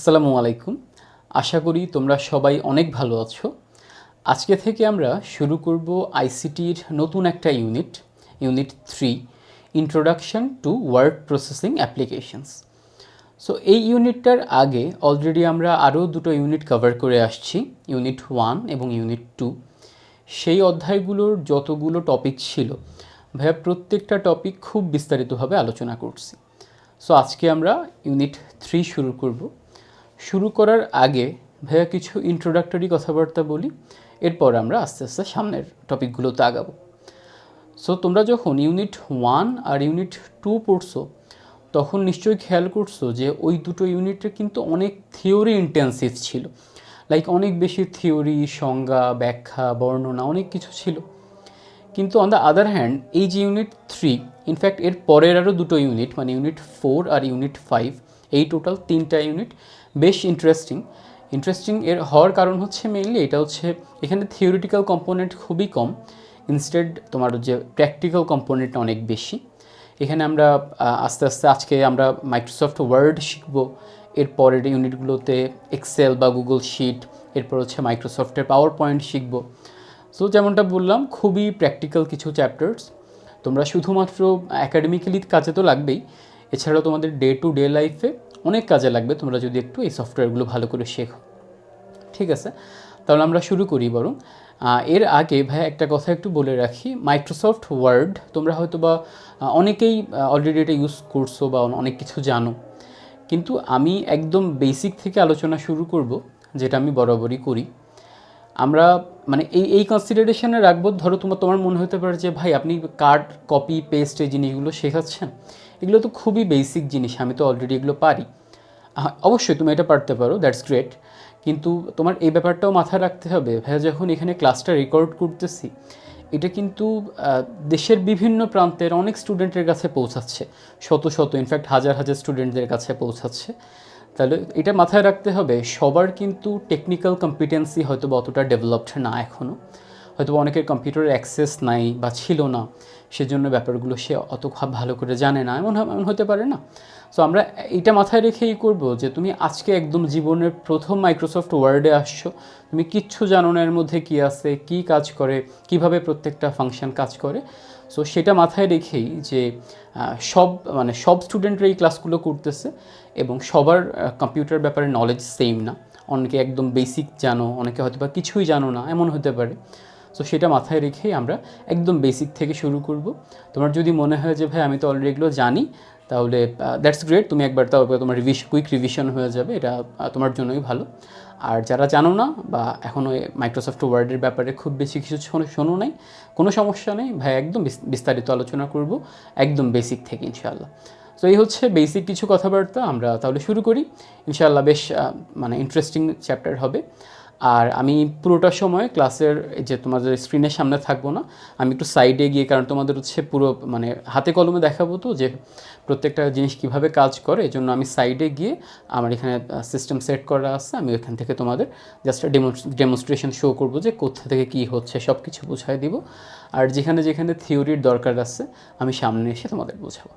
আসসালামু আলাইকুম। আশা করি তোমরা সবাই অনেক ভালো আছো। আজকে থেকে আমরা শুরু করব আইসিটির নতুন একটা unit, unit 3, introduction to word processing applications. So এই ইউনিটটার আগে অলরেডি আমরা আরও দুটো ইউনিট কভার করে আসছি, ইউনিট 1 এবং ইউনিট 2। সেই অধ্যায়গুলোর যতগুলো টপিক ছিল, ভাইয়া প্রত্যেকটা টপিক খুব বিস্তারিতভাবে আলোচনা করছি। সো আজকে আমরা ইউনিট 3 শুরু করব। শুরু করার আগে ভাইয়া কিছু ইন্ট্রোডাক্টরি কথাবার্তা বলি, এরপর আমরা আস্তে আস্তে সামনের টপিকগুলোতে আগাবো। সো তোমরা যখন ইউনিট 1 আর ইউনিট 2 পড়ছো, তখন নিশ্চয়ই খেয়াল করছো যে ওই দুটো ইউনিটে কিন্তু অনেক থিওরি ইন্টেন্সিভ ছিল। লাইক অনেক বেশি থিওরি, সংজ্ঞা, ব্যাখ্যা, বর্ণনা অনেক কিছু ছিল। কিন্তু অন দ্য আদার হ্যান্ড এই যে ইউনিট 3, ইনফ্যাক্ট এর পরের আরও দুটো ইউনিট মানে ইউনিট 4 আর ইউনিট 5, এই টোটাল 3টা ইউনিট বেশ ইন্টারেস্টিং এর হওয়ার কারণ হচ্ছে মেইনলি এটা হচ্ছে এখানে থিওরিটিক্যাল কম্পোনেন্ট খুবই কম, ইনস্টেড তোমার যে প্র্যাকটিক্যাল কম্পোনেন্ট অনেক বেশি। এখানে আমরা আস্তে আস্তে আজকে আমরা মাইক্রোসফট ওয়ার্ড শিখব, এর পরের ইউনিটগুলোতে এক্সেল বা গুগল শিট, এরপর হচ্ছে মাইক্রোসফটের পাওয়ার পয়েন্ট শিখব। সো যেমনটা বললাম খুবই প্র্যাকটিক্যাল কিছু চ্যাপ্টার্স, তোমরা শুধুমাত্র অ্যাকাডেমিক্যালি কাজে তো লাগবেই, এছাড়াও তোমাদের ডে টু ডে লাইফে অনেক কাজে লাগবে তোমরা যদি একটু এই সফটওয়্যারগুলো ভালো করে শেখো। ঠিক আছে, তাহলে আমরা শুরু করি বরং। এর আগে ভাই একটা কথা একটু বলে রাখি, মাইক্রোসফট ওয়ার্ড তোমরা হয়তো বা অনেকেই অলরেডি এটা ইউজ করছো বা অনেক কিছু জানো, কিন্তু আমি একদম বেসিক থেকে আলোচনা শুরু করব, যেটা আমি বরাবরই করি। আমরা মানে এই কনসিডারেশনে রাখবো, ধরো তোমার মনে হতে পারে যে ভাই আপনি কাট কপি পেস্ট এই জিনিসগুলো শেখাচ্ছেন, এগুলো তো খুবই বেসিক জিনিস, আমি তো অলরেডি এগুলো পারি। অবশ্যই তুমি এটা পারতে পারো, দ্যাটস গ্রেট, কিন্তু তোমার এই ব্যাপারটাও মাথায় রাখতে হবে ভাইয়া যখন এখানে ক্লাসটা রেকর্ড করতেছি, এটা কিন্তু দেশের বিভিন্ন প্রান্তের অনেক স্টুডেন্টের কাছে পৌঁছাচ্ছে, শত শত ইনফ্যাক্ট হাজার হাজার স্টুডেন্টদের কাছে পৌঁছাচ্ছে। তাহলে এটা মাথায় রাখতে হবে সবার কিন্তু টেকনিক্যাল কম্পিটেন্সি হয়তো বা অতটা ডেভেলপড না এখনও, হয়তো অনেকের কম্পিউটারের অ্যাক্সেস নাই বা ছিল না, সেজন্য ব্যাপারগুলো সে অত ভালো করে জানে না, এমন হতে পারে না। সো আমরা এটা মাথায় রেখেই করব যে তুমি আজকে একদম জীবনের প্রথম মাইক্রোসফট ওয়ার্ডে আসছো, তুমি কিচ্ছু জানো না এর মধ্যে কী আছে, কী কাজ করে, কিভাবে প্রত্যেকটা ফাংশন কাজ করে। সো সেটা মাথায় রেখেই যে সব স্টুডেন্টরা এই ক্লাসগুলো করতেছে এবং সবার কম্পিউটার ব্যাপারে নলেজ সেম না, অনেকে একদম বেসিক জানো, অনেকে হয়তো বা কিছুই জানো না, এমন হতে পারে। সো সেটা মাথায় রেখেই আমরা একদম বেসিক থেকে শুরু করব। তোমার যদি মনে হয় যে ভাই আমি তো অলরেডি এগুলো জানি, তাহলে দ্যাটস গ্রেট, তুমি একবার তাও তোমার কুইক রিভিশন হয়ে যাবে, এটা তোমার জন্যই ভালো। আর যারা জানো না বা এখনও মাইক্রোসফট ওয়ার্ডের ব্যাপারে খুব বেশি কিছু শোনো নাই, কোনো সমস্যা নেই ভাই, একদম বিস্তারিত আলোচনা করব একদম বেসিক থেকে ইনশাআল্লাহ। সো এই হচ্ছে বেসিক কিছু কথাবার্তা, আমরা তাহলে শুরু করি ইনশাআল্লাহ। বেশ মানে ইন্টারেস্টিং চ্যাপ্টার হবে। আর আমি পুরোটা সময় ক্লাসের যে তোমাদের স্ক্রিনের সামনে থাকবো না, আমি একটু সাইডে গিয়ে, কারণ তোমাদের হচ্ছে পুরো মানে হাতে কলমে দেখাবো তো যে প্রত্যেকটা জিনিস কিভাবে কাজ করে, এই জন্য আমি সাইডে গিয়ে আমার এখানে সিস্টেম সেট করা আছে, আমি ওইখান থেকে তোমাদের জাস্ট ডেমনস্ট্রেশন শো করবো যে কোথা থেকে কী হচ্ছে সব কিছু বোঝাই দিব। আর যেখানে যেখানে থিওরির দরকার আছে আমি সামনে এসে তোমাদের বোঝাবো।